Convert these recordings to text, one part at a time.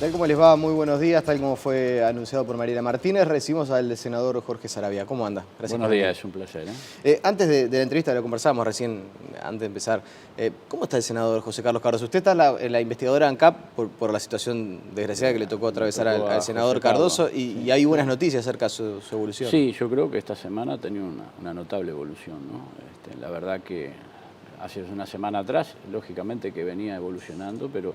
tal como les va? Muy buenos días. Tal como fue anunciado por Mariela Martínez, recibimos al senador Jorge Saravia. ¿Cómo anda? Gracias. Buenos días, es un placer. Antes de la entrevista, lo conversábamos recién, antes de empezar. ¿Cómo está el senador José Carlos Cardoso? Usted está en la investigadora ANCAP por la situación desgraciada que le tocó atravesar al senador Cardoso y hay buenas noticias acerca de su evolución. Sí, yo creo que esta semana ha tenido una notable evolución, ¿no? La verdad que hace una semana atrás, lógicamente que venía evolucionando, pero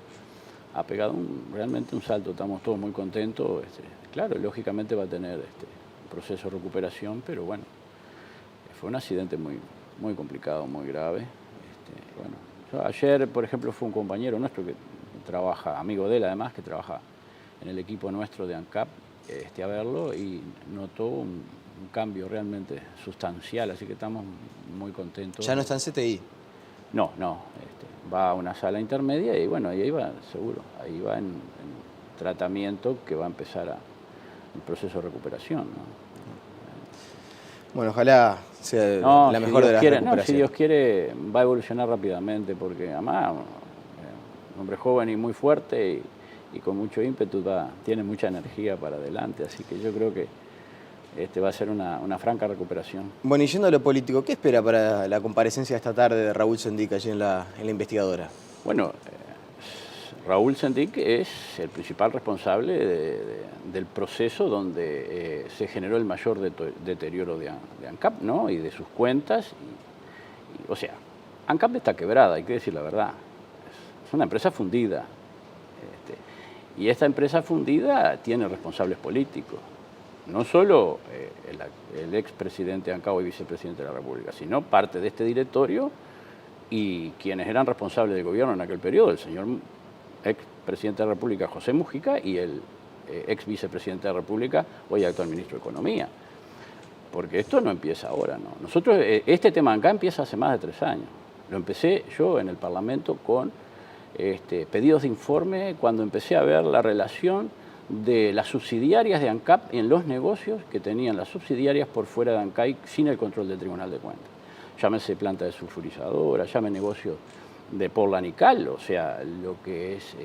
ha pegado realmente un salto, estamos todos muy contentos. Claro, lógicamente va a tener un proceso de recuperación, pero bueno, fue un accidente muy complicado, muy grave. Ayer, por ejemplo, fue un compañero nuestro que trabaja, amigo de él además, que trabaja en el equipo nuestro de ANCAP, a verlo y notó un cambio realmente sustancial, así que estamos muy contentos. ¿Ya no está en CTI? No, va a una sala intermedia y bueno, ahí va seguro, ahí va en tratamiento que va a empezar el proceso de recuperación, ¿no? Bueno, ojalá sea la mejor de las recuperaciones. Si Dios quiere, va a evolucionar rápidamente, porque además un hombre joven y muy fuerte y con mucho ímpetu, tiene mucha energía para adelante, así que yo creo que va a ser una franca recuperación. Bueno, y yendo a lo político, ¿qué espera para la comparecencia esta tarde de Raúl Sendic allí en la investigadora? Bueno, Raúl Sendic es el principal responsable del proceso donde se generó el mayor deterioro de ANCAP, ¿no? Y de sus cuentas. O sea, ANCAP está quebrada, hay que decir la verdad. Es una empresa fundida. Y esta empresa fundida tiene responsables políticos. No solo el expresidente de ANCAP y vicepresidente de la República, sino parte de este directorio y quienes eran responsables del gobierno en aquel periodo, el señor expresidente de la República, José Mújica, y el ex vicepresidente de la República, hoy actual ministro de Economía. Porque esto no empieza ahora, ¿no? Nosotros, este tema acá empieza hace más de 3 años. Lo empecé yo en el Parlamento con pedidos de informe cuando empecé a ver la relación de las subsidiarias de ANCAP en los negocios que tenían las subsidiarias por fuera de ANCAP sin el control del Tribunal de Cuentas. Llámese planta de sulfurizadora, llame negocio de Portland y Cal, o sea, lo que es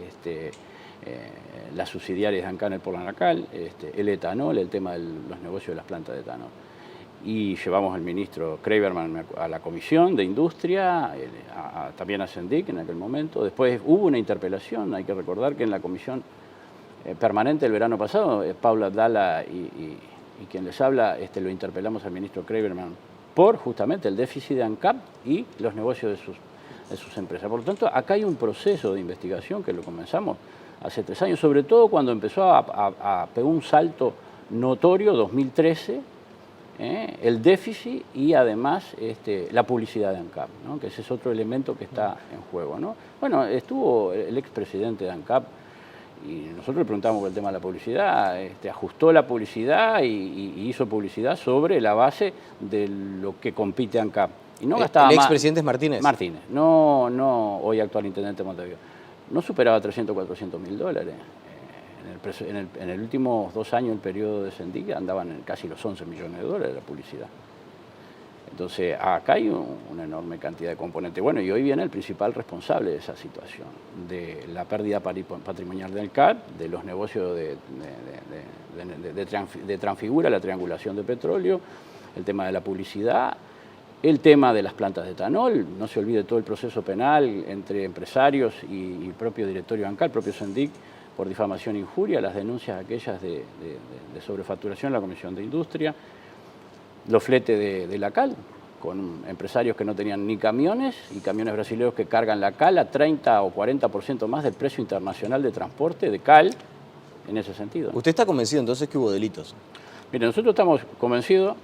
las subsidiarias de ANCAP en el Portland y Cal, el etanol, el tema de los negocios de las plantas de etanol. Y llevamos al ministro Kramerman a la Comisión de Industria, también a Sendic en aquel momento. Después hubo una interpelación, hay que recordar que en la Comisión Permanente el verano pasado, Paula Abdala y quien les habla, lo interpelamos al ministro Kramerman por justamente el déficit de ANCAP y los negocios de sus empresas. Por lo tanto, acá hay un proceso de investigación que lo comenzamos hace 3 años, sobre todo cuando empezó a pegar un salto notorio, 2013, el déficit y además la publicidad de ANCAP, ¿no? Que ese es otro elemento que está en juego, ¿no? Bueno, estuvo el expresidente de ANCAP y nosotros le preguntamos por el tema de la publicidad, ajustó la publicidad y hizo publicidad sobre la base de lo que compite ANCAP. Y no gastaba ¿El expresidente es Martínez? Martínez, no hoy actual intendente de Montevideo. No superaba 300, 400 mil dólares. En el últimos 2 años, el periodo de Sendic, andaban en casi los 11 millones de dólares de la publicidad. Entonces, acá hay una enorme cantidad de componentes. Bueno, y hoy viene el principal responsable de esa situación, de la pérdida patrimonial del CAP, de los negocios de Transfigura, la triangulación de petróleo, el tema de la publicidad, el tema de las plantas de etanol. No se olvide todo el proceso penal entre empresarios y el propio directorio de ANCAP, el propio Sendic, por difamación e injuria, las denuncias aquellas de sobrefacturación en la Comisión de Industria, los fletes de la cal, con empresarios que no tenían ni camiones y camiones brasileños que cargan la cal a 30 o 40% más del precio internacional de transporte de cal en ese sentido. ¿Usted está convencido entonces que hubo delitos? Mire, nosotros estamos convencidos,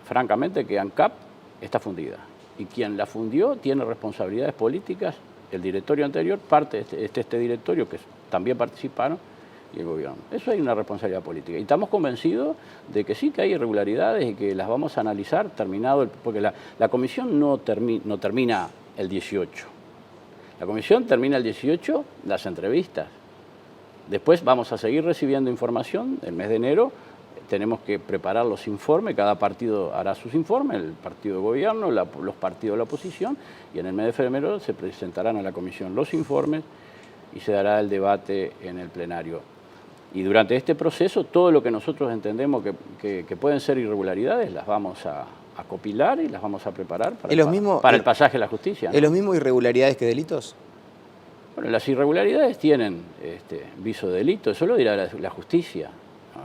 francamente, que ANCAP está fundida y quien la fundió tiene responsabilidades políticas, el directorio anterior, parte de este directorio que también participaron, y el gobierno. Eso hay una responsabilidad política. Y estamos convencidos de que sí, que hay irregularidades y que las vamos a analizar terminado, porque la comisión no termina el 18. La comisión termina el 18 las entrevistas. Después vamos a seguir recibiendo información el mes de enero. Tenemos que preparar los informes, cada partido hará sus informes, el partido de gobierno, los partidos de la oposición, y en el mes de febrero se presentarán a la comisión los informes y se dará el debate en el plenario. Y durante este proceso, todo lo que nosotros entendemos que pueden ser irregularidades, las vamos a copilar y las vamos a preparar para el pasaje a la justicia, ¿no? ¿Es lo mismo irregularidades que delitos? Bueno, las irregularidades tienen viso de delito, eso lo dirá la justicia.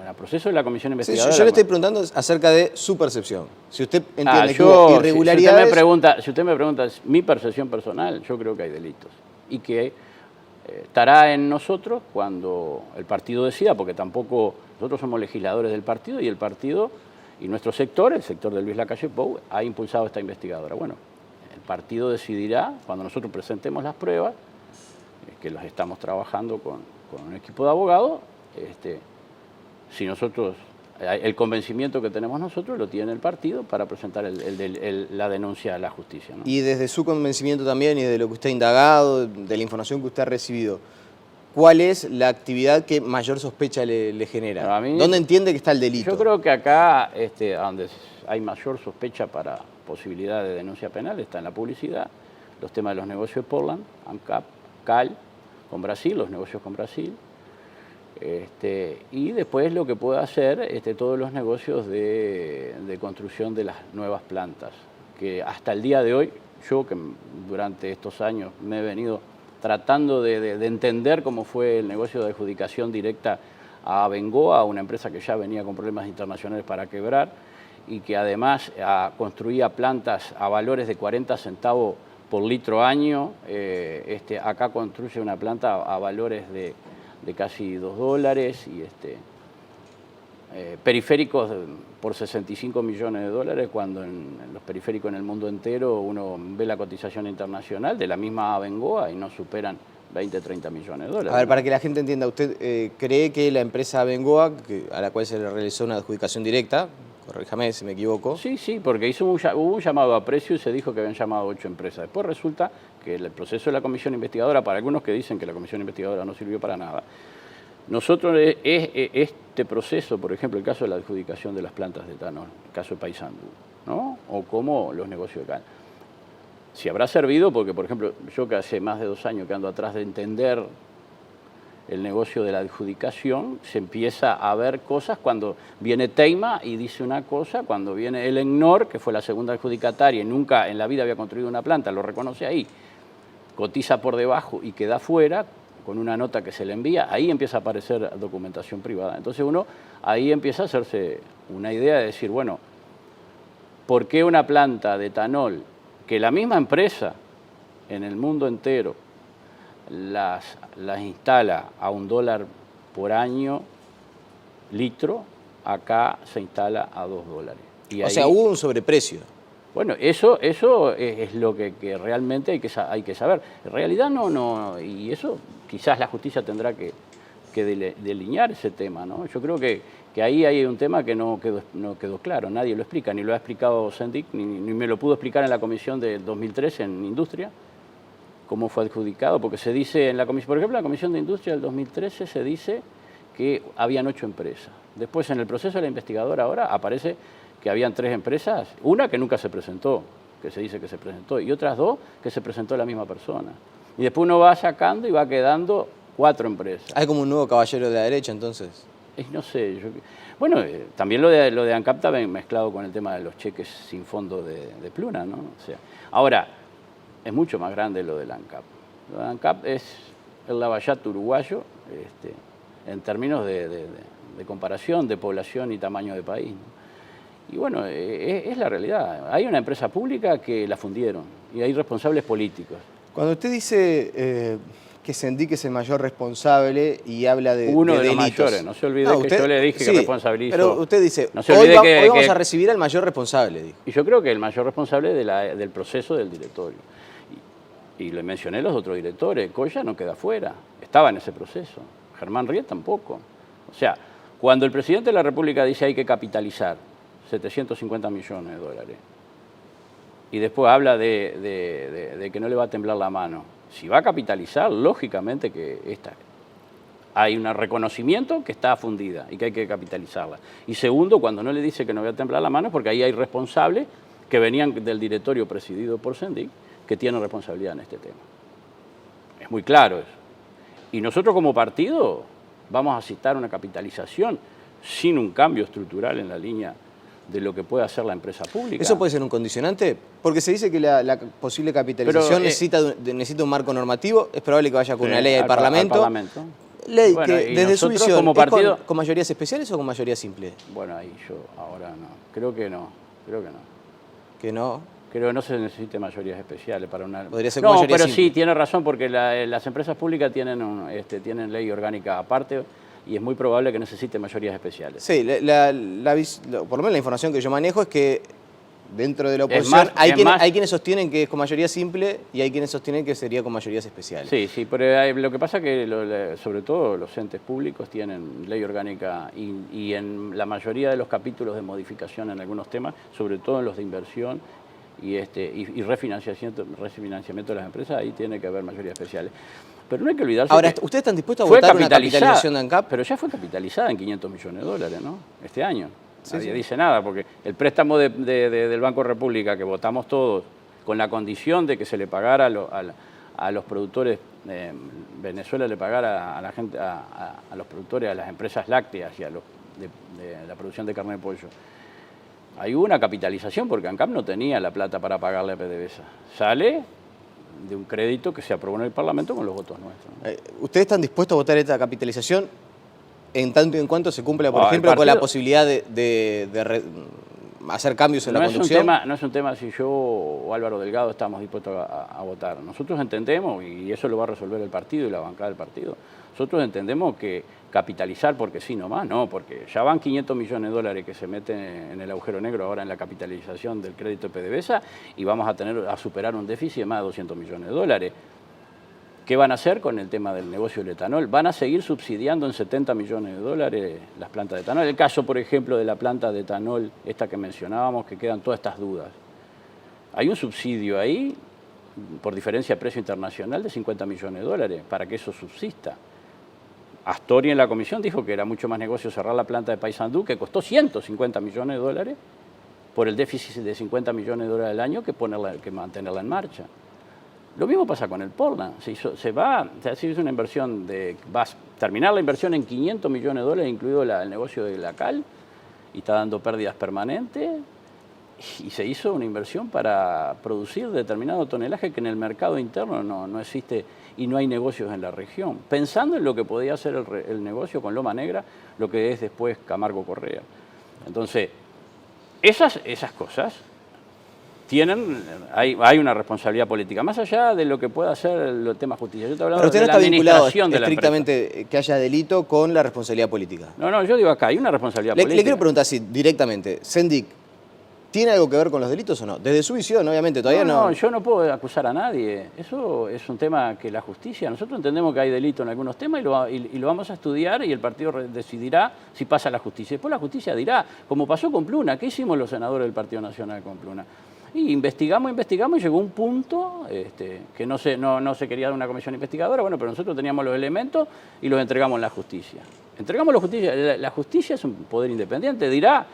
El proceso de la comisión investigadora... Sí, yo le estoy preguntando acerca de su percepción. Si usted entiende que hubo irregularidades... Si usted me pregunta mi percepción personal, yo creo que hay delitos. Y que estará en nosotros cuando el partido decida, porque tampoco nosotros somos legisladores del partido y el partido y nuestro sector, el sector de Luis Lacalle Pou, ha impulsado esta investigadora. Bueno, el partido decidirá cuando nosotros presentemos las pruebas, que las estamos trabajando con un equipo de abogados, si nosotros, el convencimiento que tenemos nosotros lo tiene el partido para presentar la denuncia a la justicia, ¿no? Y desde su convencimiento también y de lo que usted ha indagado, de la información que usted ha recibido, ¿cuál es la actividad que mayor sospecha le genera? ¿Dónde entiende que está el delito? Yo creo que acá, donde hay mayor sospecha para posibilidad de denuncia penal, está en la publicidad, los temas de los negocios de Portland, ANCAP, CAL, con Brasil, los negocios con Brasil, y después lo que puede hacer todos los negocios de construcción de las nuevas plantas, que hasta el día de hoy, yo que durante estos años me he venido tratando de entender cómo fue el negocio de adjudicación directa a Abengoa, una empresa que ya venía con problemas internacionales para quebrar y que además construía plantas a valores de 40 centavos por litro año. Acá construye una planta a valores de casi $2 y periféricos por 65 millones de dólares, cuando en los periféricos en el mundo entero uno ve la cotización internacional de la misma Abengoa y no superan 20, 30 millones de dólares. A ver, para que la gente entienda, ¿usted cree que la empresa Abengoa, a la cual se le realizó una adjudicación directa, corríjame si me equivoco? Sí, porque hubo un llamado a precio y se dijo que habían llamado 8 empresas. Después resulta que el proceso de la comisión investigadora, para algunos que dicen que la comisión investigadora no sirvió para nada, nosotros este proceso, por ejemplo, el caso de la adjudicación de las plantas de etanol, el caso de Paysandú, ¿no? O como los negocios de cal. Si habrá servido, porque por ejemplo, yo que hace más de 2 años que ando atrás de entender el negocio de la adjudicación, se empieza a ver cosas cuando viene Teima y dice una cosa, cuando viene el ENNOR, que fue la segunda adjudicataria y nunca en la vida había construido una planta, lo reconoce ahí, cotiza por debajo y queda fuera, con una nota que se le envía, ahí empieza a aparecer documentación privada. Entonces uno ahí empieza a hacerse una idea de decir, bueno, ¿por qué una planta de etanol que la misma empresa en el mundo entero las instala a $1 por año litro, acá se instala a $2? Y o sea, hubo un sobreprecio. Bueno, eso es lo que realmente hay que saber. En realidad no, y eso quizás la justicia tendrá que delinear ese tema, ¿no? Yo creo que ahí hay un tema que no quedó claro, nadie lo explica, ni lo ha explicado Sendik, ni me lo pudo explicar en la comisión del 2013 en Industria, cómo fue adjudicado, porque se dice en la comisión, por ejemplo, en la comisión de Industria del 2013 se dice que habían 8 empresas. Después en el proceso de la investigadora ahora aparece que habían 3 empresas, una que nunca se presentó, que se dice que se presentó, y otras 2 que se presentó la misma persona. Y después uno va sacando y va quedando 4 empresas. ¿Hay como un nuevo caballero de la derecha entonces? No sé, bueno, también lo de ANCAP está mezclado con el tema de los cheques sin fondo de Pluna, ¿no? O sea, ahora, es mucho más grande lo del ANCAP. Lo de ANCAP es el Lavallato uruguayo, en términos de comparación de población y tamaño de país, ¿no? Y bueno, es la realidad. Hay una empresa pública que la fundieron y hay responsables políticos. Cuando usted dice que Sendik es el mayor responsable y habla de uno de los delitos. Mayores, no se olvide que yo le dije que responsabilizo. Pero usted dice, no se olvide hoy vamos a recibir al mayor responsable, dijo. Y yo creo que el mayor responsable del proceso del directorio. Y le mencioné los otros directores. Coya no queda fuera, estaba en ese proceso. Germán Riet tampoco. O sea, cuando el presidente de la República dice hay que capitalizar 750 millones de dólares y después habla de que no le va a temblar la mano, si va a capitalizar, lógicamente que hay un reconocimiento que está fundida y que hay que capitalizarla. Y segundo, cuando no le dice que no va a temblar la mano, porque ahí hay responsables que venían del directorio presidido por Sendik, que tienen responsabilidad en este tema. Es muy claro eso. Y nosotros como partido vamos a citar una capitalización sin un cambio estructural en la línea de lo que puede hacer la empresa pública. ¿Eso puede ser un condicionante? Porque se dice que la posible capitalización necesita un marco normativo, es probable que vaya con una ley al Parlamento. Ley bueno, que, desde su visión, como partido, ¿con mayorías especiales o con mayoría simple? Bueno, ahí yo ahora no. Creo que no. ¿Que no? Creo que no se necesite mayorías especiales para una... Podría ser con mayoría pero simple. Sí, tiene razón, porque las empresas públicas tienen ley orgánica aparte y es muy probable que necesite mayorías especiales. Sí, por lo menos la información que yo manejo es que dentro de la oposición hay quienes sostienen que es con mayoría simple y hay quienes sostienen que sería con mayorías especiales. Sí, pero lo que pasa es que sobre todo los entes públicos tienen ley orgánica y en la mayoría de los capítulos de modificación en algunos temas, sobre todo en los de inversión y refinanciamiento de las empresas, ahí tiene que haber mayorías especiales. Pero no hay que olvidarse. Ahora, ¿ustedes están dispuestos a votar una capitalización de ANCAP? Pero ya fue capitalizada en 500 millones de dólares, ¿no? Este año. Nadie dice nada, porque el préstamo del Banco República que votamos todos, con la condición de que se le pagara a los productores, Venezuela le pagara a la gente, a los productores, a las empresas lácteas y a los de la producción de carne de pollo. Ahí hubo una capitalización porque ANCAP no tenía la plata para pagarle a PDVSA. Sale de un crédito que se aprobó en el Parlamento con los votos nuestros, ¿no? ¿Ustedes están dispuestos a votar esta capitalización en tanto y en cuanto se cumpla, por ejemplo, con la posibilidad de hacer cambios en la conducción? No es un tema si yo o Álvaro Delgado estamos dispuestos a votar. Nosotros entendemos, y eso lo va a resolver el partido y la bancada del partido, nosotros entendemos que capitalizar porque sí nomás, no, porque ya van 500 millones de dólares que se meten en el agujero negro ahora en la capitalización del crédito de PDVSA y vamos a superar un déficit de más de 200 millones de dólares. ¿Qué van a hacer con el tema del negocio del etanol? Van a seguir subsidiando en 70 millones de dólares las plantas de etanol. El caso, por ejemplo, de la planta de etanol, esta que mencionábamos, que quedan todas estas dudas. Hay un subsidio ahí, por diferencia de precio internacional, de 50 millones de dólares, para que eso subsista. Astori en la comisión dijo que era mucho más negocio cerrar la planta de Paysandú, que costó 150 millones de dólares, por el déficit de 50 millones de dólares al año, que mantenerla en marcha. Lo mismo pasa con el Portland. Se hizo una inversión va a terminar la inversión en 500 millones de dólares, incluido el negocio de la cal, y está dando pérdidas permanentes. Y se hizo una inversión para producir determinado tonelaje que en el mercado interno no existe y no hay negocios en la región. Pensando en lo que podía hacer el negocio con Loma Negra, lo que es después Camargo Correa. Entonces, esas cosas hay una responsabilidad política, más allá de lo que pueda hacer el tema justicia. Yo estoy hablando de la administración de la empresa. Estrictamente que haya delito con la responsabilidad política. No, yo digo acá, hay una responsabilidad política. Le quiero preguntar así, directamente, Sendik, ¿tiene algo que ver con los delitos o no? Desde su visión, obviamente, todavía no. No, yo no puedo acusar a nadie. Eso es un tema que la justicia, nosotros entendemos que hay delito en algunos temas y lo vamos a estudiar y el partido decidirá si pasa a la justicia. Después la justicia dirá, como pasó con Pluna, ¿qué hicimos los senadores del Partido Nacional con Pluna? Y investigamos y llegó un punto que no se quería dar una comisión investigadora, bueno, pero nosotros teníamos los elementos y los entregamos a la justicia. Entregamos a la justicia, la justicia es un poder independiente, dirá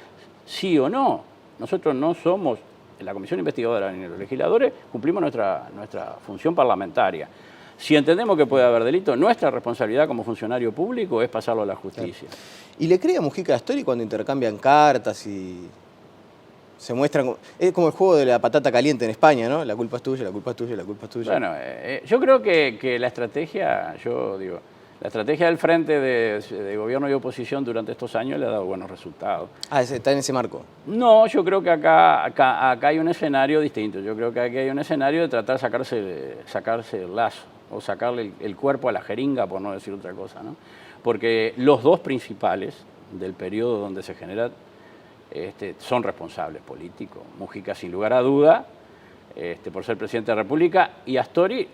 sí o no. Nosotros no somos la comisión investigadora ni los legisladores, cumplimos nuestra función parlamentaria. Si entendemos que puede haber delito, nuestra responsabilidad como funcionario público es pasarlo a la justicia. Claro. ¿Y le cree a Mujica Astori cuando intercambian cartas y se muestran? Es como el juego de la patata caliente en España, ¿no? La culpa es tuya, la culpa es tuya, la culpa es tuya. Bueno, yo creo que la estrategia, la estrategia del frente de gobierno y oposición durante estos años le ha dado buenos resultados. Ah, está en ese marco. No, yo creo que acá hay un escenario distinto. Yo creo que aquí hay un escenario de tratar de sacarse el lazo o sacarle el cuerpo a la jeringa, por no decir otra cosa, ¿no? Porque los dos principales del periodo donde se genera son responsables políticos. Mujica, sin lugar a duda, por ser presidente de la República, y Astori,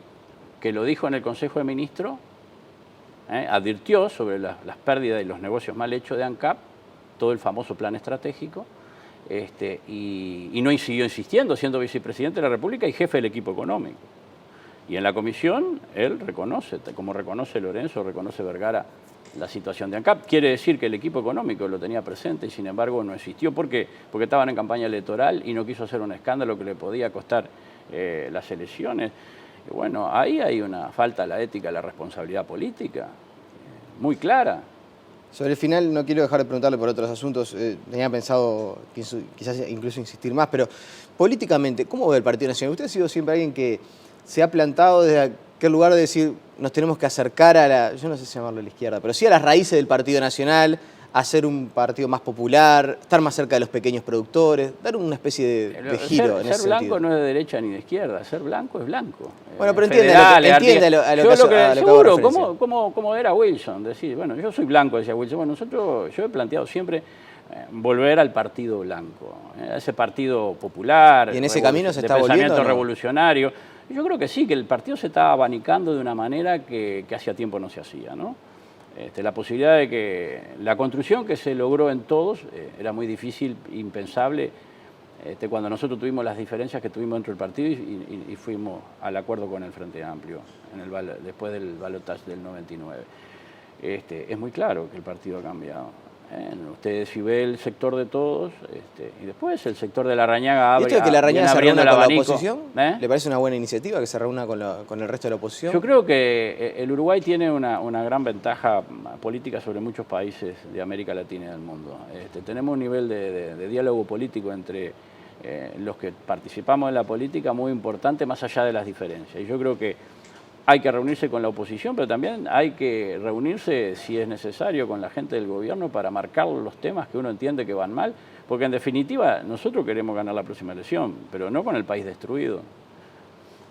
que lo dijo en el Consejo de Ministros, advirtió sobre las pérdidas y los negocios mal hechos de ANCAP, todo el famoso plan estratégico, y no siguió insistiendo, siendo vicepresidente de la República y jefe del equipo económico. Y en la comisión él reconoce, como reconoce Lorenzo, reconoce Vergara, la situación de ANCAP. Quiere decir que el equipo económico lo tenía presente y sin embargo no existió. ¿Por qué? Porque estaban en campaña electoral y no quiso hacer un escándalo que le podía costar las elecciones. Y bueno, ahí hay una falta a la ética, a la responsabilidad política, muy clara. Sobre el final, no quiero dejar de preguntarle por otros asuntos, tenía pensado quizás incluso insistir más, pero políticamente, ¿cómo ve el Partido Nacional? Usted ha sido siempre alguien que se ha plantado desde aquel lugar de decir, nos tenemos que acercar a la, yo no sé si llamarlo a la izquierda, pero sí a las raíces del Partido Nacional, hacer un partido más popular, estar más cerca de los pequeños productores, dar una especie de giro en ese sentido. Ser blanco no es de derecha ni de izquierda, ser blanco es blanco. Bueno, pero entiende a lo que hago referencia. Como era Wilson, decir, bueno, yo soy blanco, decía Wilson, bueno, yo he planteado siempre volver al partido blanco, a ese partido popular, ¿y en ese camino se está volviendo, de pensamiento no? revolucionario? Yo creo que sí, que el partido se estaba abanicando de una manera que hacía tiempo no se hacía, ¿no? La posibilidad de que la construcción que se logró en todos era muy difícil, impensable, cuando nosotros tuvimos las diferencias que tuvimos dentro del partido y fuimos al acuerdo con el Frente Amplio después del balotaje del 99. Es muy claro que el partido ha cambiado. Ustedes, si ve el sector de todos, y después el sector de Larrañaga abre. ¿Y esto de que Larrañaga se reúna con la oposición? ¿Eh? ¿Le parece una buena iniciativa que se reúna con el resto de la oposición? Yo creo que el Uruguay tiene una gran ventaja política sobre muchos países de América Latina y del mundo. Tenemos un nivel de diálogo político entre los que participamos en la política muy importante, más allá de las diferencias. Y yo creo que hay que reunirse con la oposición, pero también hay que reunirse, si es necesario, con la gente del gobierno para marcar los temas que uno entiende que van mal, porque en definitiva nosotros queremos ganar la próxima elección, pero no con el país destruido.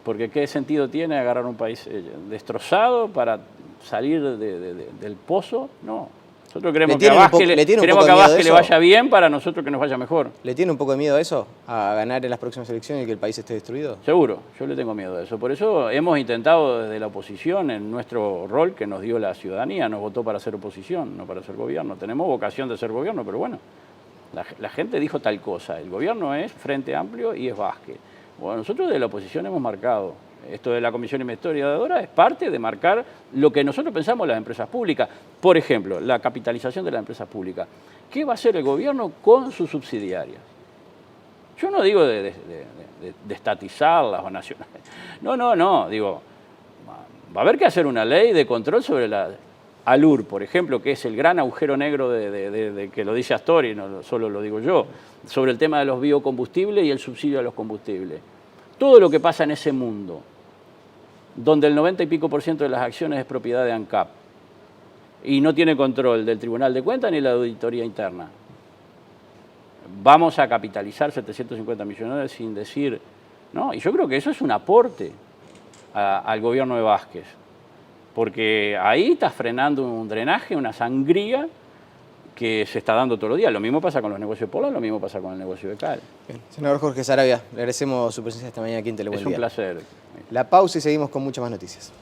Porque ¿qué sentido tiene agarrar un país destrozado para salir del pozo? No. Nosotros queremos que a Vázquez le vaya bien para nosotros que nos vaya mejor. ¿Le tiene un poco de miedo a eso? ¿A ganar en las próximas elecciones y que el país esté destruido? Seguro, yo le tengo miedo a eso. Por eso hemos intentado desde la oposición, en nuestro rol que nos dio la ciudadanía, nos votó para ser oposición, no para ser gobierno. Tenemos vocación de ser gobierno, pero bueno, la gente dijo tal cosa. El gobierno es Frente Amplio y es Vázquez. Bueno, nosotros de la oposición hemos marcado. Esto de la Comisión Investigadora es parte de marcar lo que nosotros pensamos en las empresas públicas. Por ejemplo, la capitalización de las empresas públicas. ¿Qué va a hacer el gobierno con sus subsidiarias? Yo no digo de estatizarlas o nacionales. No. Digo, va a haber que hacer una ley de control sobre la ALUR, por ejemplo, que es el gran agujero negro que lo dice Astori, no solo lo digo yo, sobre el tema de los biocombustibles y el subsidio a los combustibles. Todo lo que pasa en ese mundo, donde el 90 y pico % de las acciones es propiedad de ANCAP y no tiene control del Tribunal de Cuentas ni la auditoría interna. Vamos a capitalizar 750 millones sin decir, ¿no? Y yo creo que eso es un aporte al gobierno de Vázquez, porque ahí está frenando un drenaje, una sangría que se está dando todos los días. Lo mismo pasa con los negocios de Pola, lo mismo pasa con el negocio de Cal. Bien. Senador Jorge Saravia, le agradecemos su presencia esta mañana aquí en Telebuen Día. Es un placer. La pausa y seguimos con muchas más noticias.